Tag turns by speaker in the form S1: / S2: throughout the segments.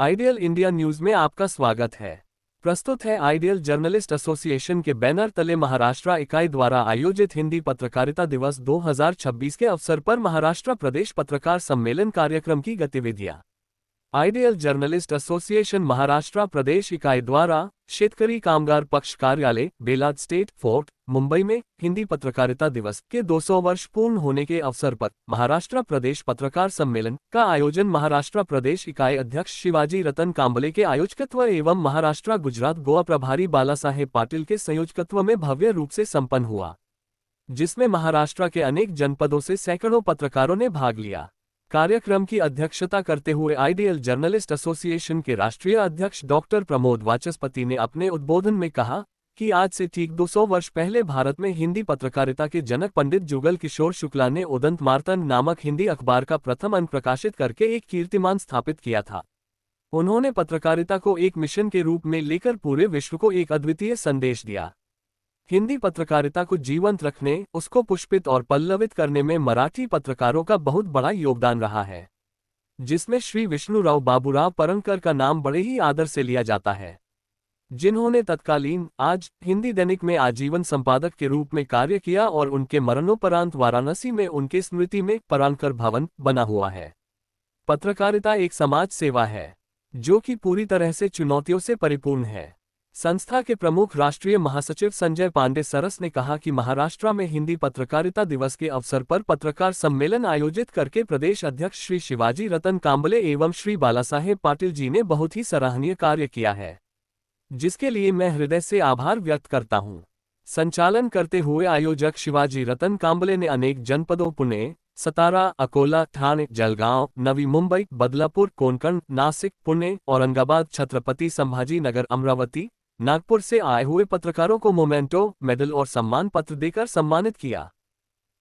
S1: Ideal India news में आपका स्वागत है। प्रस्तुत है आइडियल जर्नलिस्ट एसोसिएशन के बैनर तले महाराष्ट्र इकाई द्वारा आयोजित हिंदी पत्रकारिता दिवस 2026 के अवसर पर महाराष्ट्र प्रदेश पत्रकार सम्मेलन कार्यक्रम की गतिविधियां। आइडियल जर्नलिस्ट एसोसिएशन महाराष्ट्र प्रदेश इकाई द्वारा शेतकरी कामगार पक्ष कार्यालय बेलाद स्टेट फोर्ट मुंबई में हिंदी पत्रकारिता दिवस के 200 वर्ष पूर्ण होने के अवसर पर महाराष्ट्र प्रदेश पत्रकार सम्मेलन का आयोजन महाराष्ट्र प्रदेश इकाई अध्यक्ष शिवाजी रतन कांबले के आयोजकत्व एवं महाराष्ट्र गुजरात गोवा प्रभारी बालासाहेब पाटिल के संयोजकत्व में भव्य रूप से संपन्न हुआ, जिसमें महाराष्ट्र के अनेक जनपदों से सैकड़ों पत्रकारों ने भाग लिया। कार्यक्रम की अध्यक्षता करते हुए आइडियल जर्नलिस्ट एसोसिएशन के राष्ट्रीय अध्यक्ष डॉक्टर प्रमोद वाचस्पति ने अपने उद्बोधन में कहा कि आज से ठीक 200 वर्ष पहले भारत में हिंदी पत्रकारिता के जनक पंडित जुगल किशोर शुक्ला ने उदंत मार्तंड नामक हिंदी अखबार का प्रथम अंक प्रकाशित करके एक कीर्तिमान स्थापित किया था। उन्होंने पत्रकारिता को एक मिशन के रूप में लेकर पूरे विश्व को एक अद्वितीय संदेश दिया। हिंदी पत्रकारिता को जीवंत रखने, उसको पुष्पित और पल्लवित करने में मराठी पत्रकारों का बहुत बड़ा योगदान रहा है, जिसमें श्री विष्णुराव बाबूराव परंकर का नाम बड़े ही आदर से लिया जाता है, जिन्होंने तत्कालीन आज हिंदी दैनिक में आजीवन संपादक के रूप में कार्य किया और उनके मरणोपरांत वाराणसी में उनके स्मृति में परंकर भवन बना हुआ है। पत्रकारिता एक समाज सेवा है जो कि पूरी तरह से चुनौतियों से परिपूर्ण है। संस्था के प्रमुख राष्ट्रीय महासचिव संजय पांडे सरस ने कहा कि महाराष्ट्र में हिंदी पत्रकारिता दिवस के अवसर पर पत्रकार सम्मेलन आयोजित करके प्रदेश अध्यक्ष श्री शिवाजी रतन कांबले एवं श्री बालासाहेब पाटिल जी ने बहुत ही सराहनीय कार्य किया है, जिसके लिए मैं हृदय से आभार व्यक्त करता हूं। संचालन करते हुए आयोजक शिवाजी रतन कांबले ने अनेक जनपदों पुणे, सतारा, अकोला, ठाणे, जलगांव, नवी मुंबई, बदलापुर, कोंकण, नासिक, पुणे, औरंगाबाद, छत्रपति संभाजी नगर, अमरावती, नागपुर से आए हुए पत्रकारों को मोमेंटो, मेडल और सम्मान पत्र देकर सम्मानित किया।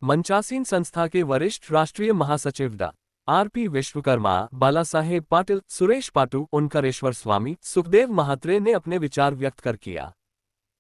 S1: मंचासीन संस्था के वरिष्ठ राष्ट्रीय महासचिव डा आर.पी. विश्वकर्मा, बालासाहेब पाटिल, सुरेश पाटू, ओंकारेश्वर स्वामी, सुखदेव महात्रे ने अपने विचार व्यक्त कर किया।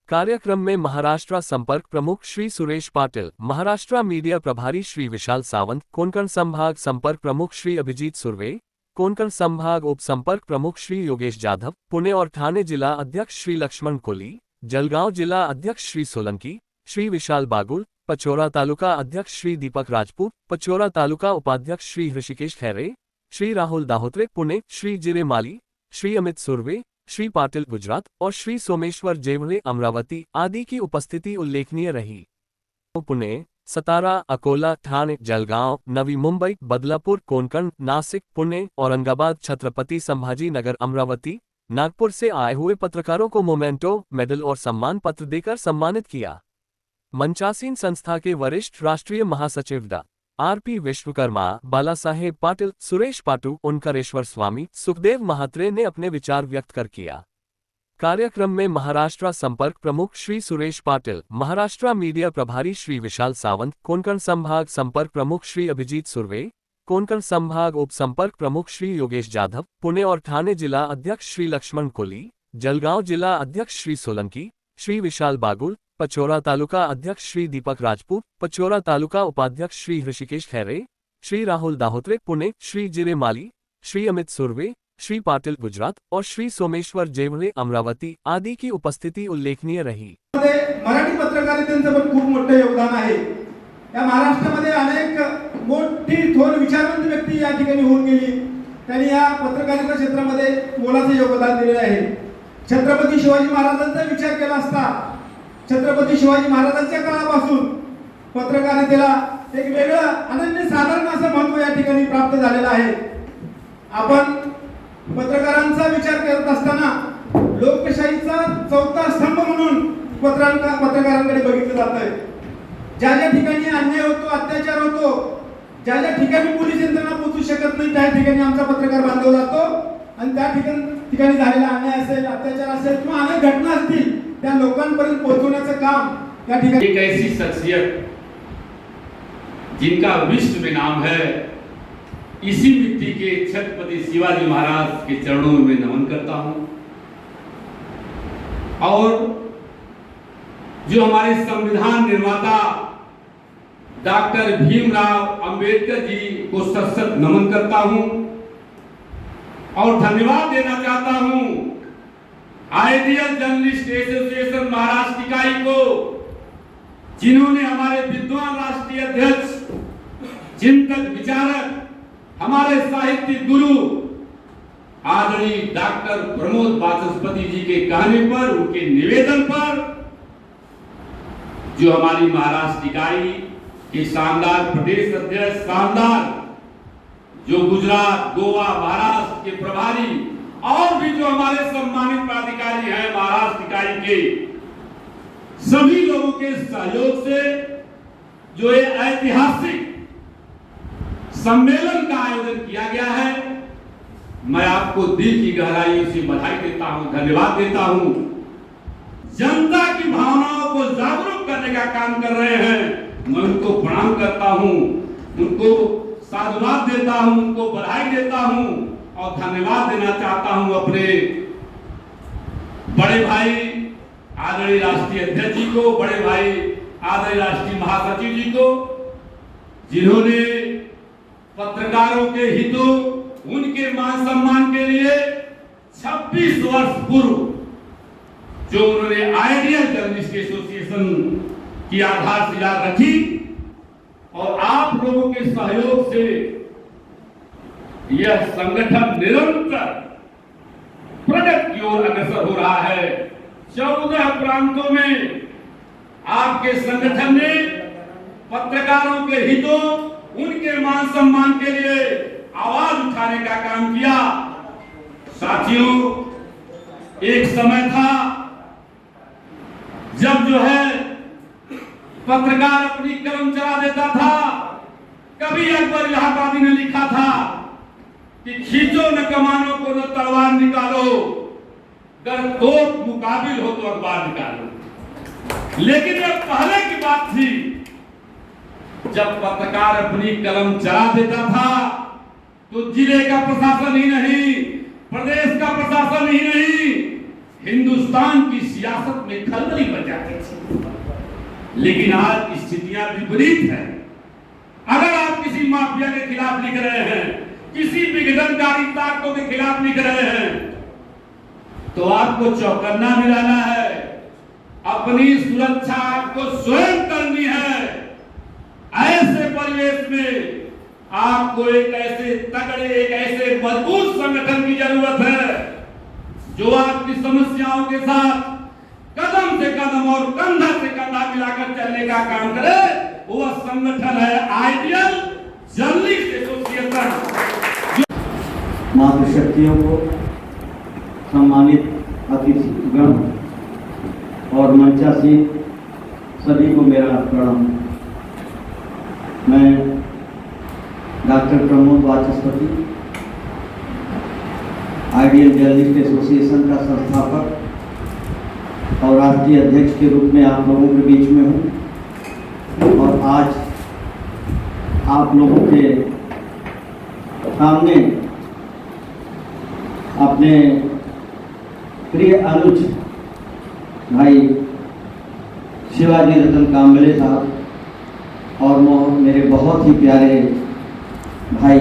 S1: कार्यक्रम में महाराष्ट्र संपर्क प्रमुख श्री सुरेश पाटिल, महाराष्ट्र मीडिया प्रभारी श्री विशाल सावंत, कोंकण संभाग संपर्क प्रमुख श्री अभिजीत सुर्वे, कोंकण संभाग उप संपर्क प्रमुख श्री योगेश जाधव, पुणे और ठाणे जिला अध्यक्ष श्री लक्ष्मण कोली, जलगांव जिला अध्यक्ष श्री सोलंकी, श्री विशाल बागुल, पचोरा तालुका अध्यक्ष श्री दीपक राजपूत, पचोरा तालुका उपाध्यक्ष श्री ऋषिकेश खैरे, श्री राहुल दाहोत्रे पुणे, श्री जिरे माली, श्री अमित सुर्वे, श्री पाटिल गुजरात और श्री सोमेश्वर जेवड़े अमरावती आदि की उपस्थिति उल्लेखनीय रही। पुणे, सतारा, अकोला, ठाणे, जलगांव, नवी मुंबई, बदलापुर, कोंकण, नासिक, पुणे, औरंगाबाद, छत्रपति संभाजी नगर, अमरावती, नागपुर से आए हुए पत्रकारों को मोमेंटो, मेडल और सम्मान पत्र देकर सम्मानित किया। मंचासीन संस्था के वरिष्ठ राष्ट्रीय महासचिव डा आर.पी. विश्वकर्मा, बालासाहेब पाटिल, सुरेश पाटू, ओंकारेश्वर स्वामी, सुखदेव महात्रे ने अपने विचार व्यक्त कर किया। कार्यक्रम में महाराष्ट्र संपर्क प्रमुख श्री सुरेश पाटिल, महाराष्ट्र मीडिया प्रभारी श्री विशाल सावंत, कोंकण संभाग संपर्क प्रमुख श्री अभिजीत सुर्वे, कोंकण संभाग उप संपर्क प्रमुख श्री योगेश जाधव, पुणे और ठाणे जिला अध्यक्ष श्री लक्ष्मण कोली, जलगांव जिला अध्यक्ष श्री सोलंकी, श्री विशाल बागुल, पचोरा तालुका अध्यक्ष श्री दीपक राजपूत, पचोरा तालुका उपाध्यक्ष श्री ऋषिकेश खैरे, श्री राहुल दाहोत्रे पुणे, श्री जिरे माली, श्री अमित सुर्वे, श्री पाटिल गुजरात और श्री सोमेश्वर जेवड़े अमरावती आदि की उपस्थिती उल्लेखनीय रही।
S2: मराठी पत्रकारितेचं पण खूप मोठं योगदान आहे। या महाराष्ट्रामध्ये अनेक मोठी थोर विचारवंत व्यक्ती या ठिकाणी होऊन गेली, त्यांनी या पत्रकारिता क्षेत्रामध्ये मोलाचे योगदान दिलेले आहे। छत्रपती शिवाजी महाराजांचा विचार केला असता छत्रपती शिवाजी महाराजांच्या काळापासून पत्रकारितेला एक वेगळं अनन्यसाधारण असं महत्त्व या ठिकाणी प्राप्त झालेलं आहे। आपण पत्रकारांचा विचार करत असताना लोकशाहीचा चौथा स्तंभ म्हणून पत्रकारांकडे बघितलं जातंय। ज्या ज्या ठिकाणी अन्याय होतो, अत्याचार होतो, ज्या ज्या ठिकाणी पोलीस यंत्रणा पोहोचू शकत नाही, त्या ठिकाणी आमचा पत्रकार बांधला जातो आणि त्या ठिकाणी झालेला अन्याय असेल, अत्याचार असेल किंवा अनेक घटना असतील, त्या लोकांपर्यंत पोहोचवण्याचं काम या ठिकाणी।
S3: एक ऐसी शख्सियत जिनका विश्व में नाम है, इसी मिट्टी के छत्रपति शिवाजी महाराज के चरणों में मैं नमन करता हूं और जो हमारे संविधान निर्माता डॉक्टर भीमराव अंबेडकर जी को सशक्त नमन करता हूं। और धन्यवाद देना चाहता हूं आइडियल जर्नलिस्ट एसोसिएशन महाराष्ट्र इकाई को, जिन्होंने हमारे विद्वान राष्ट्रीय अध्यक्ष, चिंतक, विचारक, हमारे साहित्यिक गुरु आदरणीय डॉक्टर प्रमोद वाचस्पति जी के कहने पर, उनके निवेदन पर, जो हमारी महाराष्ट्र इकाई के शानदार प्रदेश अध्यक्ष, शानदार जो गुजरात, गोवा, महाराष्ट्र के प्रभारी और भी जो हमारे सम्मानित पदाधिकारी हैं महाराष्ट्र इकाई के, सभी लोगों के सहयोग से जो ये ऐतिहासिक सम्मेलन का आयोजन किया गया है, मैं आपको दिल की गहराइयों से बधाई देता हूं, धन्यवाद देता हूं। जनता की भावनाओं को जागरूक करने का काम कर रहे हैं, मैं उनको प्रणाम करता हूं, उनको साधुवाद देता हूं, उनको बधाई देता हूं और धन्यवाद देना चाहता हूं अपने बड़े भाई आदरणीय राष्ट्रीय अध्यक्ष जी को, बड़े भाई आदरणीय राष्ट्रीय महासचिव जी को, जिन्होंने पत्रकारों के हितों, उनके मान सम्मान के लिए 26 वर्ष पूर्व जो उन्होंने आइडियल जर्नलिस्ट एसोसिएशन की आधारशिला रखी और आप लोगों के सहयोग से यह संगठन निरंतर प्रगति की ओर अग्रसर हो रहा है। 14 प्रांतों में आपके संगठन ने पत्रकारों के हितों, उनके मान सम्मान के लिए आवाज उठाने का काम किया। साथियों, एक समय था जब जो है पत्रकार अपनी कलम चला देता था। कभी अकबर इलाहाबादी ने लिखा था कि खींचो न कमानों को, न तलवार निकालो, अगर तोप मुकाबिल हो तो अखबार निकालो। लेकिन यह पहले की बात थी जब पत्रकार अपनी कलम चला देता था तो जिले का प्रशासन ही नहीं, प्रदेश का प्रशासन ही नहीं, हिंदुस्तान की सियासत में खलबली बच जाती थी। लेकिन आज स्थितियां विपरीत है। अगर आप किसी माफिया के खिलाफ लिख रहे हैं, किसी विघटनकारी ताकतों के खिलाफ लिख रहे हैं, तो आपको चौकन्ना भी रहना है, अपनी सुरक्षा आपको स्वयं करनी है। ऐसे परिवेश में आपको एक ऐसे तगड़े, एक ऐसे मजबूत संगठन की जरूरत है जो आपकी समस्याओं के साथ कदम से कदम और कंधा से कंधा मिलाकर चलने का काम करे। वह संगठन है आइडियल जर्नलिस्ट एसोसिएशन।
S4: मातृशक्तियों को, सम्मानित अतिथिगण और मंचासीन सभी को मेरा प्रणाम। मैं डॉक्टर प्रमोद वाचस्पति, आइडियल जर्नलिस्ट एसोसिएशन का संस्थापक और राष्ट्रीय अध्यक्ष के रूप में आप लोगों के बीच में हूँ और आज आप लोगों के सामने अपने प्रिय अनुज भाई शिवाजी रतन कांबले साहब और मेरे बहुत ही प्यारे भाई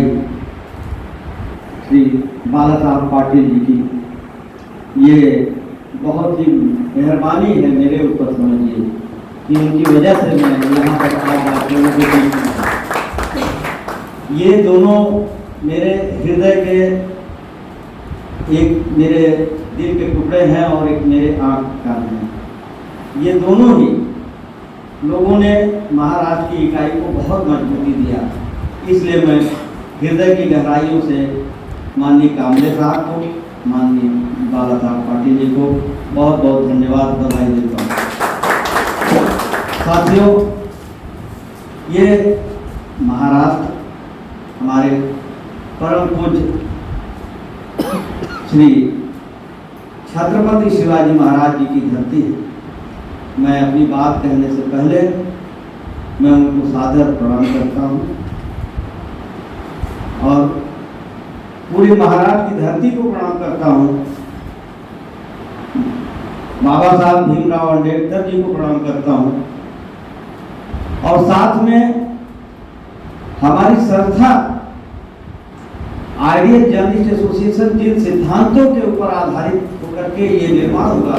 S4: श्री बाला साहब पाटिल जी की ये बहुत ही मेहरबानी है मेरे ऊपर, समझिए कि उनकी वजह से मैं यहाँ पर आज आप लोगों के बीच में। ये दोनों मेरे हृदय के, एक मेरे दिल के टुकड़े हैं और एक मेरे आँख का है। ये दोनों ही लोगों ने महाराष्ट्र की इकाई को बहुत मजबूती दिया। इसलिए मैं हृदय की गहराइयों से माननीय कांबले साहब को, माननीय बाला साहब पाटिल जी को बहुत बहुत धन्यवाद, बधाई देता हूँ। साथियों, ये महाराष्ट्र हमारे परम पूज्य श्री छत्रपति शिवाजी महाराज जी की धरती है। मैं अपनी बात कहने से पहले मैं उनको सादर प्रणाम करता हूँ और पूरे महाराष्ट्र की धरती को प्रणाम करता हूँ। बाबा साहब भीमराव अंबेडकर जी को प्रणाम करता हूँ और साथ में हमारी संस्था आइडियल जर्नलिस्ट एसोसिएशन जिन सिद्धांतों के ऊपर आधारित होकर के ये निर्माण हुआ,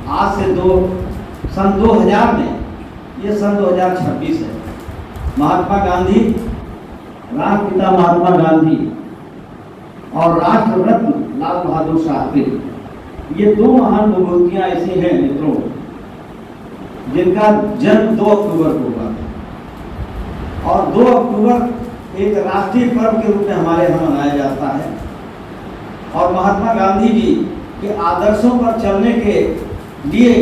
S4: आज से सन 2000 में, ये सन 2026 है। महात्मा गांधी, राष्ट्रपिता महात्मा गांधी और राष्ट्र रत्न लाल बहादुर शास्त्री, ये दो महान विभूतियां ऐसी हैं मित्रों, जिनका जन्म 2 अक्टूबर को हुआ और 2 अक्टूबर एक राष्ट्रीय पर्व के रूप में हमारे यहाँ मनाया जाता है। और महात्मा गांधी जी के आदर्शों पर चलने के लिए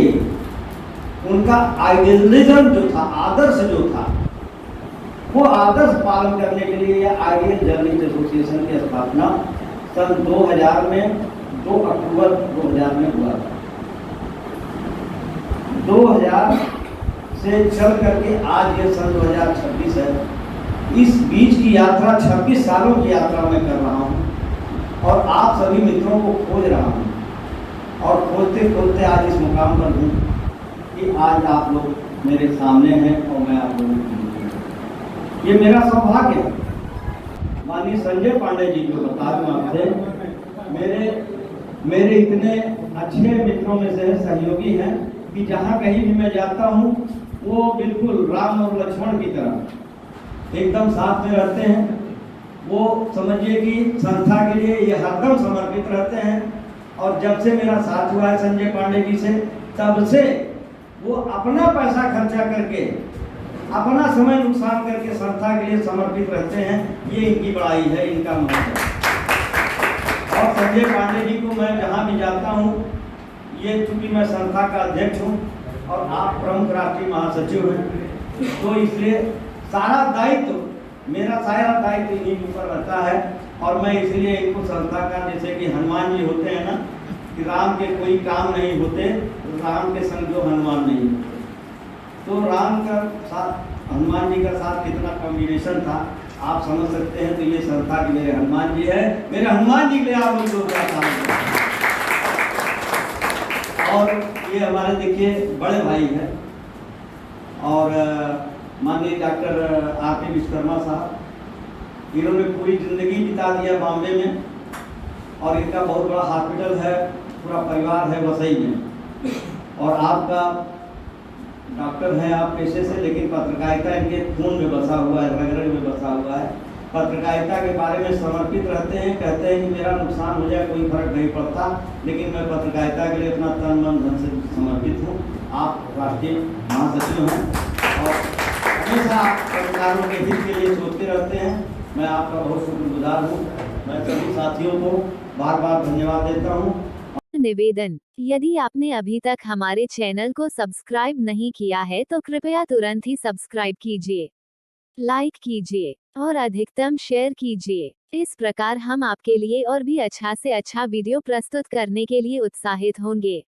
S4: उनका आइडियलिज्म जो था, आदर्श जो था, वो आदर्श पालन करने के लिए यह आइडियल जर्नलिस्ट एसोसिएशन की स्थापना सन 2000 में 2 अक्टूबर 2000 में हुआ था। 2000 से चल करके आज ये सन 2026 है। इस बीच की यात्रा 26 सालों की यात्रा मैं कर रहा हूँ और आप सभी मित्रों को खोज रहा हूँ और खोजते खोजते आज इस मुकाम पर हूँ कि आज आप लोग मेरे सामने हैं और मैं आप लोगों को ये मेरा सौभाग्य है। माननीय संजय पांडे जी को बता दूं आपसे, मेरे इतने अच्छे मित्रों में से सहयोगी हैं कि जहाँ कहीं भी मैं जाता हूँ वो बिल्कुल राम और लक्ष्मण की तरह एकदम साथ में रहते हैं। वो समझिए कि संस्था के लिए ये हरदम समर्पित रहते हैं और जब से मेरा साथ हुआ है संजय पांडे जी से, तब से वो अपना पैसा खर्चा करके, अपना समय नुकसान करके संस्था के लिए समर्पित रहते हैं। ये इनकी बड़ाई है, इनका महत्व है। और संजय पांडे जी को मैं जहाँ भी जाता हूँ, ये चूंकि मैं संस्था का अध्यक्ष हूँ और आप प्रमुख राष्ट्रीय महासचिव हैं, तो इसलिए सारा दायित्व, मेरा सारा दायित्व इन्हीं के ऊपर रहता है। और मैं इसलिए इनको संस्था का, जैसे कि हनुमान जी होते हैं ना, कि राम के कोई काम नहीं होते, राम के संग जो हनुमान नहीं होते, तो राम का साथ हनुमान जी का साथ कितना कॉम्बिनेशन था आप समझ सकते हैं। तो ये संस्था के मेरे हनुमान जी है, मेरे हनुमान जी के लिए आप लोग और ये हमारे देखिए बड़े भाई हैं और माननीय डॉक्टर आर.पी. विश्वकर्मा साहब, इन्होंने पूरी जिंदगी बिता दिया बॉम्बे में और इनका बहुत बड़ा हॉस्पिटल है, पूरा परिवार है वसई में। और आपका डॉक्टर हैं आप पेशे से, लेकिन पत्रकारिता इनके खून में बसा हुआ है, रग रग में बसा हुआ है। पत्रकारिता के बारे में समर्पित रहते हैं, कहते हैं कि मेरा नुकसान हो जाए कोई फर्क नहीं पड़ता, लेकिन मैं पत्रकारिता के लिए अपना तन मन धन से समर्पित हूँ। आप राष्ट्रीय महासचिव हैं और हमेशा पत्रकारों के हित के लिए सोचते रहते हैं। मैं आपका बहुत शुक्रगुजार हूँ। मैं सभी साथियों को बार बार धन्यवाद देता हूँ।
S5: निवेदन, यदि आपने अभी तक हमारे चैनल को सब्सक्राइब नहीं किया है तो कृपया तुरंत ही सब्सक्राइब कीजिए, लाइक कीजिए और अधिकतम शेयर कीजिए। इस प्रकार हम आपके लिए और भी अच्छा से अच्छा वीडियो प्रस्तुत करने के लिए उत्साहित होंगे।